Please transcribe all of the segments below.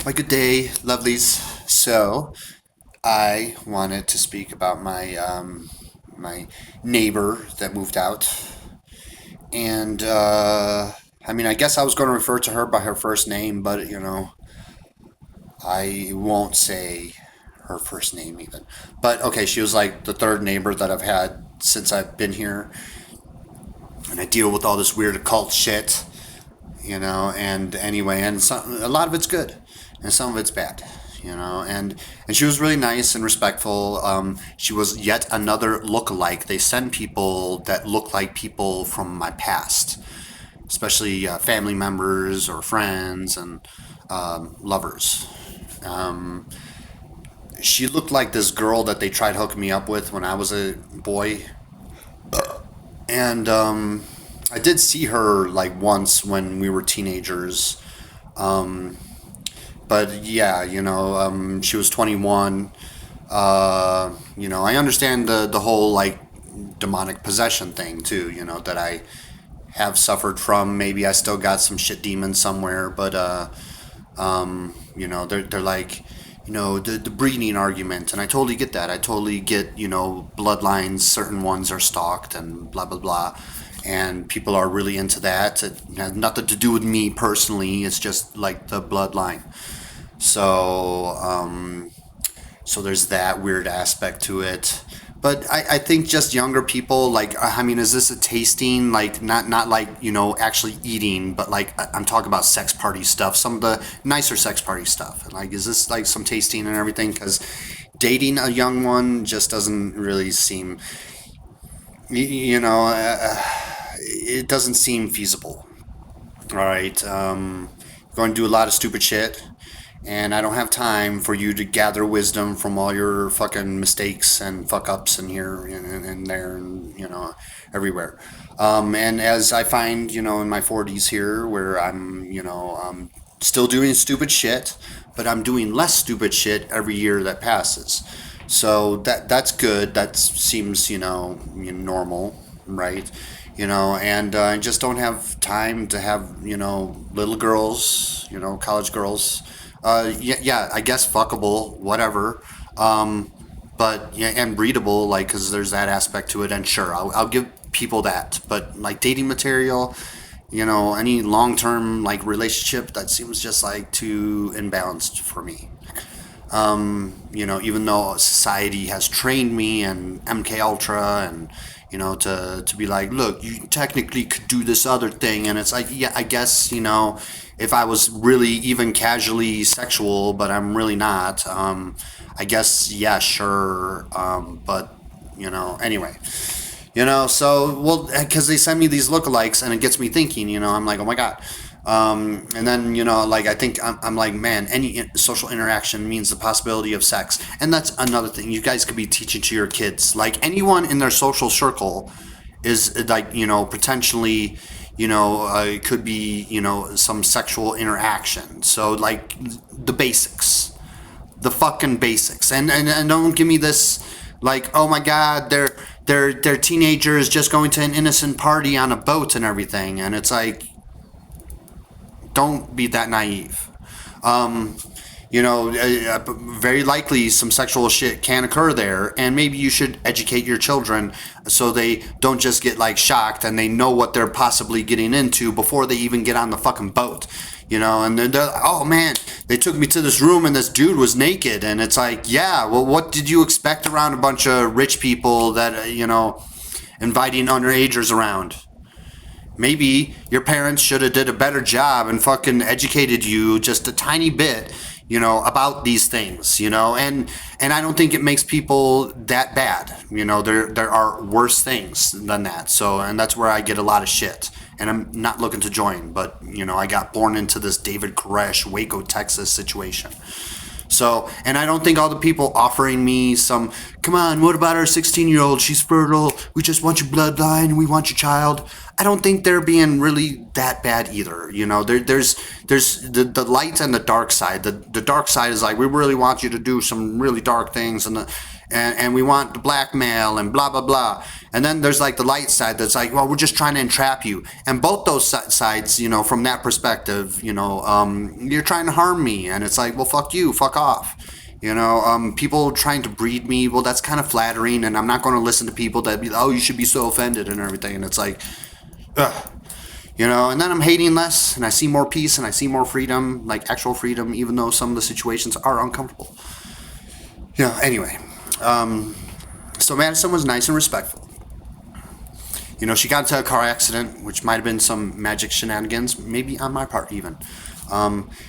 Good day, lovelies. So, I wanted to speak about my neighbor that moved out, and I guess I was going to refer to her by her first name, but I won't say her first name even. But okay, she was like the third neighbor that I've had since I've been here, and I deal with all this weird occult shit, and anyway, a lot of it's good and some of it's bad, and she was really nice and respectful. She was yet another look-alike. They send people that look like people from my past, especially family members or friends and lovers. um, she looked like this girl that they tried hooking me up with when I was a boy, and I did see her like once when we were teenagers. But yeah, she was 21. I understand the whole like demonic possession thing too. That I have suffered from. Maybe I still got some shit demons somewhere, but they're like, the breeding argument, and I totally get that. I totally get, bloodlines. Certain ones are stalked and blah blah blah, and people are really into that. It has nothing to do with me personally. It's just like the bloodline. So, so there's that weird aspect to it. But I think just younger people, like, is this a tasting? Like, not like, actually eating, but like, I'm talking about sex party stuff, some of the nicer sex party stuff. Like, is this like some tasting and everything? Because dating a young one just doesn't really seem, it doesn't seem feasible. All right. Going to do a lot of stupid shit, and I don't have time for you to gather wisdom from all your fucking mistakes and fuck ups in here and there and everywhere. And as I find, in my 40s here, where I'm, still doing stupid shit, but I'm doing less stupid shit every year that passes. So that's good. That seems, normal, right? And I just don't have time to have, little girls, college girls. Yeah, I guess fuckable, whatever. But yeah, and breedable, like, because there's that aspect to it. And sure, I'll give people that. But like dating material, any long term like relationship, that seems just like too imbalanced for me. Even though society has trained me and MK Ultra and to be like, look, you technically could do this other thing, and it's like, yeah, I guess if I was really even casually sexual, but I'm really not. I guess yeah, sure, but anyway. So, well, because they send me these lookalikes, and it gets me thinking. I'm like, oh my god. And then like I think I'm like, man, any social interaction means the possibility of sex, and that's another thing you guys could be teaching to your kids. Like anyone in their social circle is like potentially it could be some sexual interaction. So like the basics, the fucking basics, and don't give me this like, oh my god, they're teenagers just going to an innocent party on a boat and everything, and it's like, don't be that naive. Um, Very likely some sexual shit can occur there, and maybe you should educate your children so they don't just get like shocked and they know what they're possibly getting into before they even get on the fucking boat. And then oh man, they took me to this room and this dude was naked, and it's like, yeah, well, what did you expect around a bunch of rich people that inviting underagers around? Maybe your parents should have did a better job and fucking educated you just a tiny bit, about these things, and I don't think it makes people that bad. There are worse things than that. So, and that's where I get a lot of shit. And I'm not looking to join, but I got born into this David Koresh, Waco, Texas situation. So, and I don't think all the people offering me some, come on, what about our 16-year-old? She's fertile. We just want your bloodline. We want your child. I don't think they're being really that bad either. There's the light and the dark side. The dark side is like, we really want you to do some really dark things, and we want the blackmail and blah blah blah. And then there's like the light side that's like, well, we're just trying to entrap you. And both those sides, from that perspective, you're trying to harm me, and it's like, well, fuck you, fuck off. People trying to breed me, well, that's kind of flattering, and I'm not going to listen to people that be, oh, you should be so offended and everything. And it's like, ugh. And then I'm hating less, and I see more peace, and I see more freedom, like actual freedom, even though some of the situations are uncomfortable. Anyway. So Madison was nice and respectful. She got into a car accident, which might have been some magic shenanigans, maybe on my part even.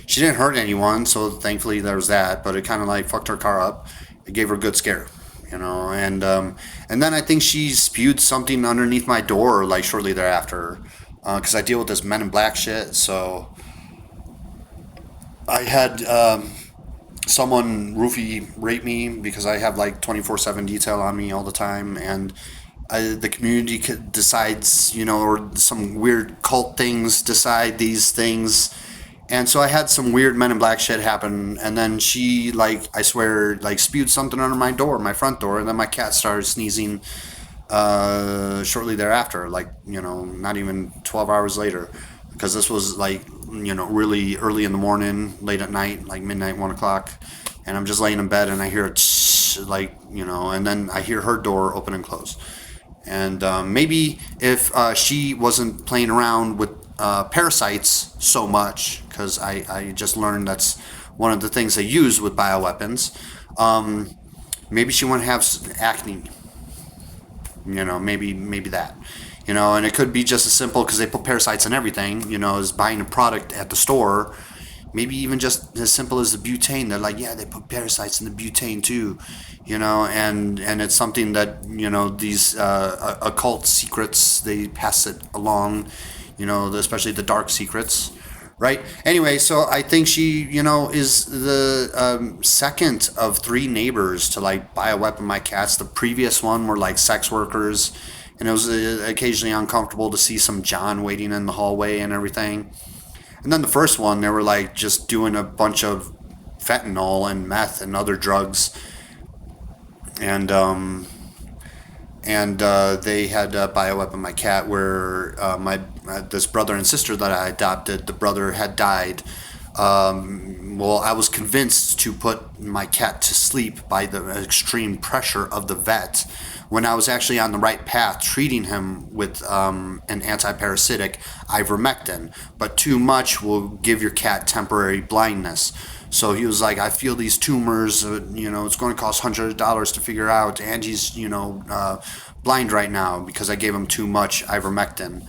She didn't hurt anyone, so thankfully there was that, but it kind of like fucked her car up. It gave her a good scare, and then I think she spewed something underneath my door, like shortly thereafter, because I deal with this Men in Black shit, so I had someone roofie rape me because I have like 24/7 detail on me all the time, and the community decides, or some weird cult things decide these things. And so I had some weird Men in Black shit happen, and then she, like, I swear, like, spewed something under my door, my front door, and then my cat started sneezing shortly thereafter, like, not even 12 hours later, because this was, like, really early in the morning, late at night, like midnight, 1 o'clock, and I'm just laying in bed, and I hear a tsh, like, and then I hear her door open and close. And maybe if she wasn't playing around with parasites so much, because I just learned that's one of the things they use with bioweapons, maybe she wouldn't have acne. Maybe that. And it could be just as simple, because they put parasites in everything, as buying a product at the store. Maybe even just as simple as the butane. They're like, yeah, they put parasites in the butane too, and it's something that, these occult secrets, they pass it along, especially the dark secrets, right? Anyway, so I think she, is the second of 3 neighbors to like bioweapon my cats. The previous one were like sex workers, and it was occasionally uncomfortable to see some John waiting in the hallway and everything. And then the first one, they were like just doing a bunch of fentanyl and meth and other drugs, and they had bioweapon my cat, where this brother and sister that I adopted, the brother had died. Well, I was convinced to put my cat to sleep by the extreme pressure of the vet, when I was actually on the right path, treating him with an antiparasitic, ivermectin. But too much will give your cat temporary blindness. So he was like, I feel these tumors, it's going to cost hundreds of dollars to figure out, and he's, blind right now because I gave him too much ivermectin.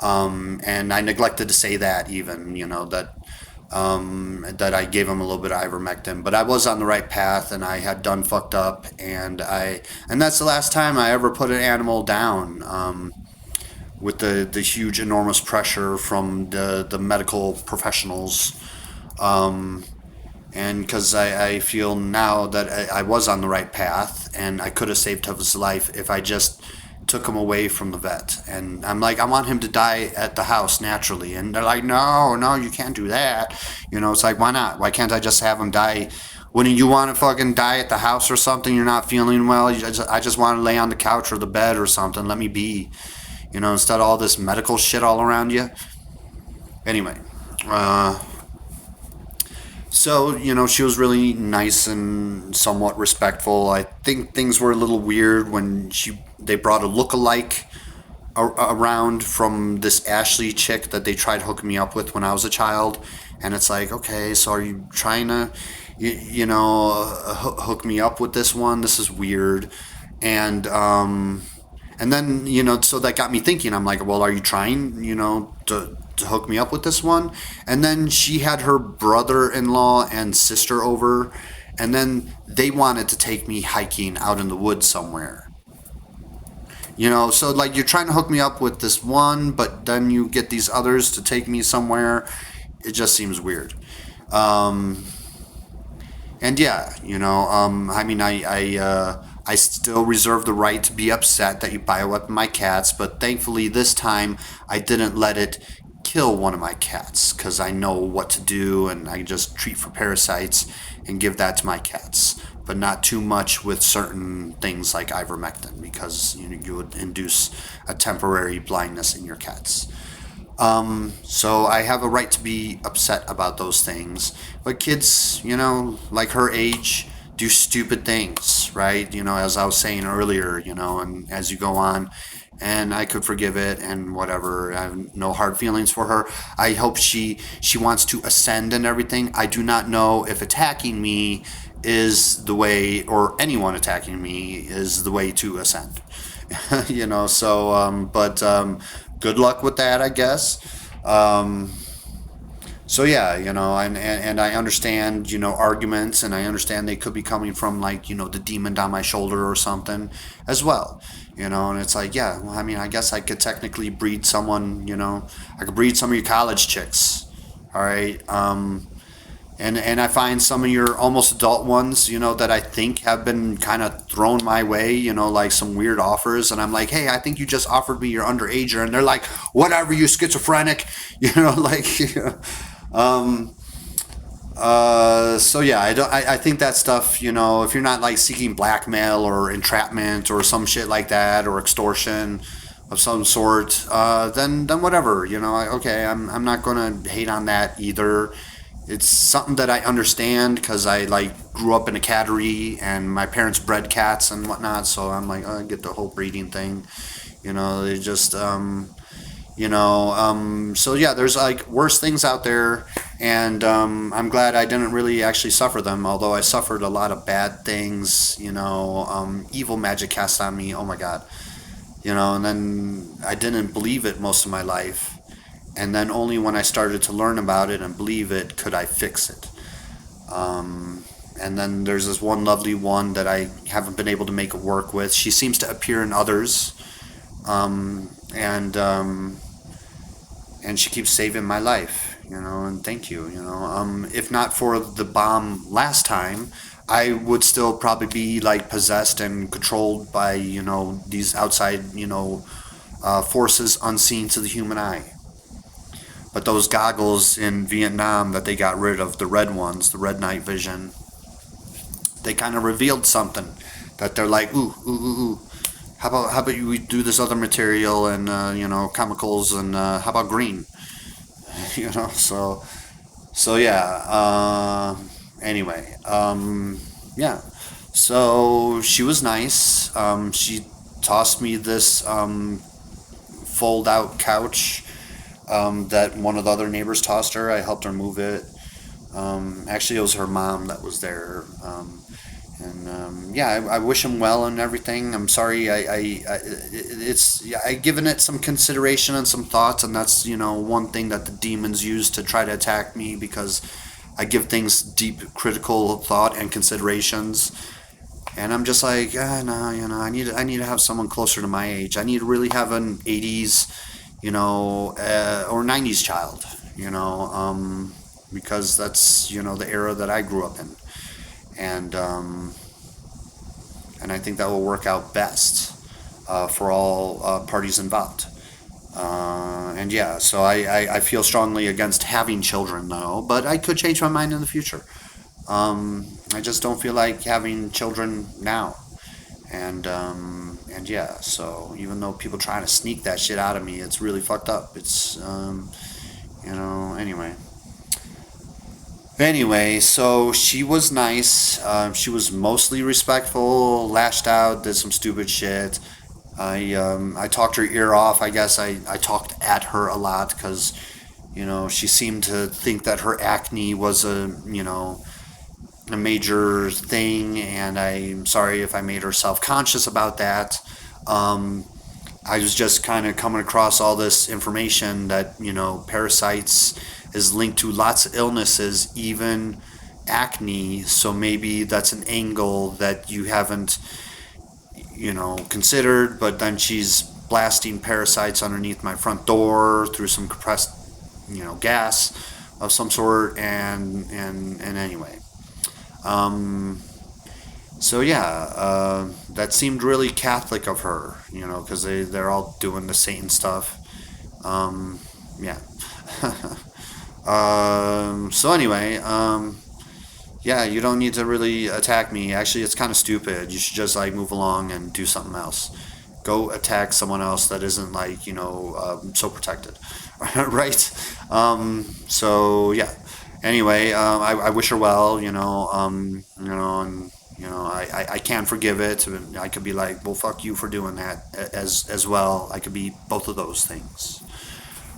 And I neglected to say that even, that I gave him a little bit of ivermectin, but I was on the right path, and I had done fucked up, and that's the last time I ever put an animal down, with the huge, enormous pressure from the medical professionals, and because I feel now that I was on the right path, and I could have saved his life if I just took him away from the vet. And I'm like, I want him to die at the house naturally, and they're like, no, you can't do that. It's like, why not? Why can't I just have him die? Wouldn't you want to fucking die at the house or something? You're not feeling well. I just want to lay on the couch or the bed or something. Let me be, instead of all this medical shit all around you. Anyway, so, she was really nice and somewhat respectful. I think things were a little weird when they brought a look-alike around from this Ashley chick that they tried hooking me up with when I was a child. And it's like, okay, so are you trying to, hook me up with this one? This is weird. And then, so that got me thinking. I'm like, well, are you trying, to hook me up with this one? And then she had her brother-in-law and sister over, and then they wanted to take me hiking out in the woods somewhere. So like, you're trying to hook me up with this one, but then you get these others to take me somewhere. It just seems weird. And yeah, I mean, I still reserve the right to be upset that you bioweapon my cats, but thankfully this time I didn't let it kill one of my cats because I know what to do and I just treat for parasites and give that to my cats. But not too much with certain things like ivermectin because you would induce a temporary blindness in your cats. So I have a right to be upset about those things. But kids, like her age, do stupid things, right? As I was saying earlier, and as you go on, and I could forgive it and whatever. I have no hard feelings for her. I hope she wants to ascend and everything. I do not know if attacking me is the way, or anyone attacking me is the way to ascend. But good luck with that, I guess. Um, so yeah, and I understand, arguments, and I understand they could be coming from like, the demon down my shoulder or something as well. And it's like, yeah, well, I mean, I guess I could technically breed someone, I could breed some of your college chicks. All right. And I find some of your almost adult ones, that I think have been kind of thrown my way, like some weird offers. And I'm like, hey, I think you just offered me your underager. And they're like, whatever, you schizophrenic, like, um, so yeah, I think that stuff, if you're not like seeking blackmail or entrapment or some shit like that, or extortion of some sort, then whatever, okay, I'm not gonna hate on that either. It's something that I understand because I like grew up in a cattery and my parents bred cats and whatnot. So I'm like, oh, I get the whole breeding thing. They just, so yeah, there's like worse things out there, and I'm glad I didn't really actually suffer them. Although I suffered a lot of bad things. Evil magic cast on me. Oh my god. And then I didn't believe it most of my life. And then only when I started to learn about it and believe it could I fix it. And then there's this one lovely one that I haven't been able to make it work with. She seems to appear in others, and she keeps saving my life. And thank you. If not for the bomb last time, I would still probably be like possessed and controlled by these outside forces unseen to the human eye. But those goggles in Vietnam that they got rid of, the red ones, the red night vision, they kind of revealed something that they're like, ooh, ooh, ooh, ooh. How about we do this other material and chemicals, and how about green? So yeah. Anyway, yeah. So she was nice. She tossed me this fold out couch that one of the other neighbors tossed her. I helped her move it. Actually, it was her mom that was there. Yeah, I wish him well and everything. I'm sorry. I given it some consideration and some thoughts, and that's one thing that the demons use to try to attack me, because I give things deep critical thought and considerations. And I'm just like, no, I need to have someone closer to my age. I need to really have an '80s, or '90s child, because that's the era that I grew up in, and I think that will work out best for all parties involved. And yeah, so I feel strongly against having children though, but I could change my mind in the future. I just don't feel like having children now. And yeah, so even though people trying to sneak that shit out of me, it's really fucked up. It's anyway. Anyway, so she was nice. She was mostly respectful, lashed out, did some stupid shit. I talked her ear off. I guess I talked at her a lot because, she seemed to think that her acne was a major thing, and I'm sorry if I made her self-conscious about that. I was just kind of coming across all this information that, parasites is linked to lots of illnesses, even acne. So maybe that's an angle that you haven't, considered. But then she's blasting parasites underneath my front door through some compressed, gas of some sort. And anyway. So yeah, that seemed really Catholic of her, because they're all doing the Satan stuff. Yeah. So anyway, yeah, you don't need to really attack me. Actually, it's kind of stupid. You should just like move along and do something else. Go attack someone else that isn't like so protected, right? So yeah. Anyway, I wish her well. And I can forgive it. And I could be like, well, fuck you for doing that as well. I could be both of those things.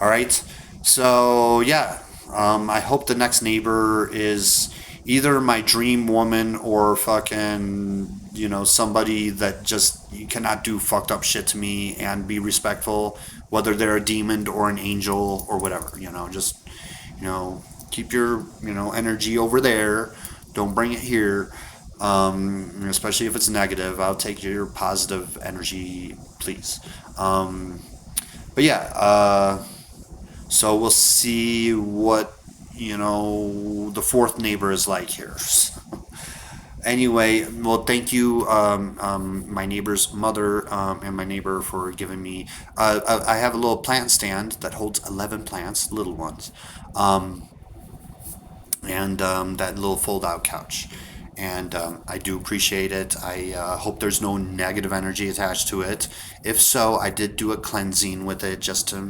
All right. So yeah, I hope the next neighbor is either my dream woman or fucking somebody that just you cannot do fucked up shit to me and be respectful, whether they're a demon or an angel or whatever. Just you know keep your energy over there. Don't bring it here. Especially if it's negative, I'll take your positive energy, please. But yeah. So we'll see what the fourth neighbor is like here. Anyway, well, thank you, my neighbor's mother and my neighbor for giving me. I have a little plant stand that holds 11 plants, little ones, and that little fold-out couch. And I do appreciate it. I hope there's no negative energy attached to it. If so, I did do a cleansing with it just to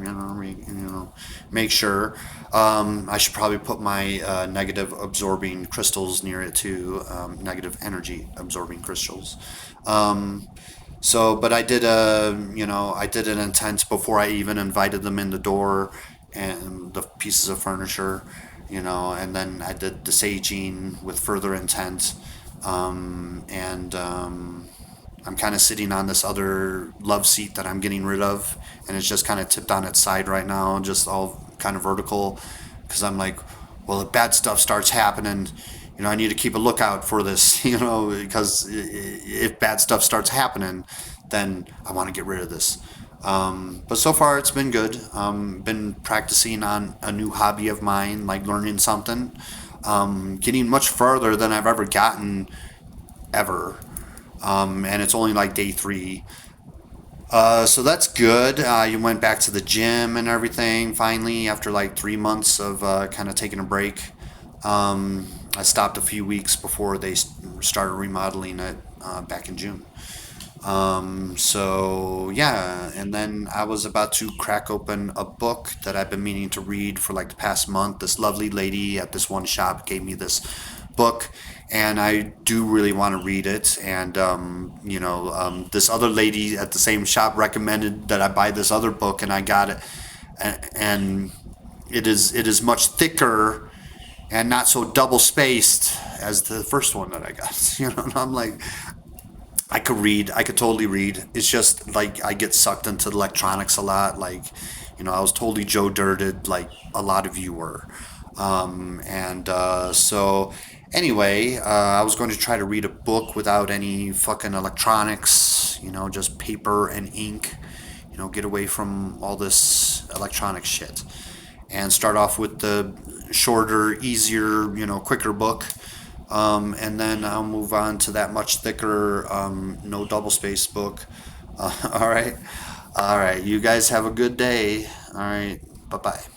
make sure. I should probably put my negative absorbing crystals near it too. Negative energy absorbing crystals. But I did I did an intent before I even invited them in the door and the pieces of furniture, and then I did the saging with further intent, and I'm kind of sitting on this other love seat that I'm getting rid of, and it's just kind of tipped on its side right now, just all kind of vertical, because I'm like, well, if bad stuff starts happening, I need to keep a lookout for this, because if bad stuff starts happening, then I want to get rid of this. But so far it's been good. Been practicing on a new hobby of mine, like learning something. Getting much further than I've ever gotten ever. And it's only like day 3. So that's good. You went back to the gym and everything finally after like 3 months of kind of taking a break. I stopped a few weeks before they started remodeling it back in June. So yeah, and then I was about to crack open a book that I've been meaning to read for like the past month. This lovely lady at this one shop gave me this book, and I do really want to read it. And this other lady at the same shop recommended that I buy this other book, and I got it, and it is much thicker and not so double spaced as the first one that I got. And I'm like, I could read. I could totally read. It's just like I get sucked into electronics a lot. Like, I was totally Joe Dirted, like a lot of you were. So anyway, I was going to try to read a book without any fucking electronics. Just paper and ink. Get away from all this electronic shit, and start off with the shorter, easier, quicker book. And then I'll move on to that much thicker, no double space book. All right. All right. You guys have a good day. All right. Bye bye.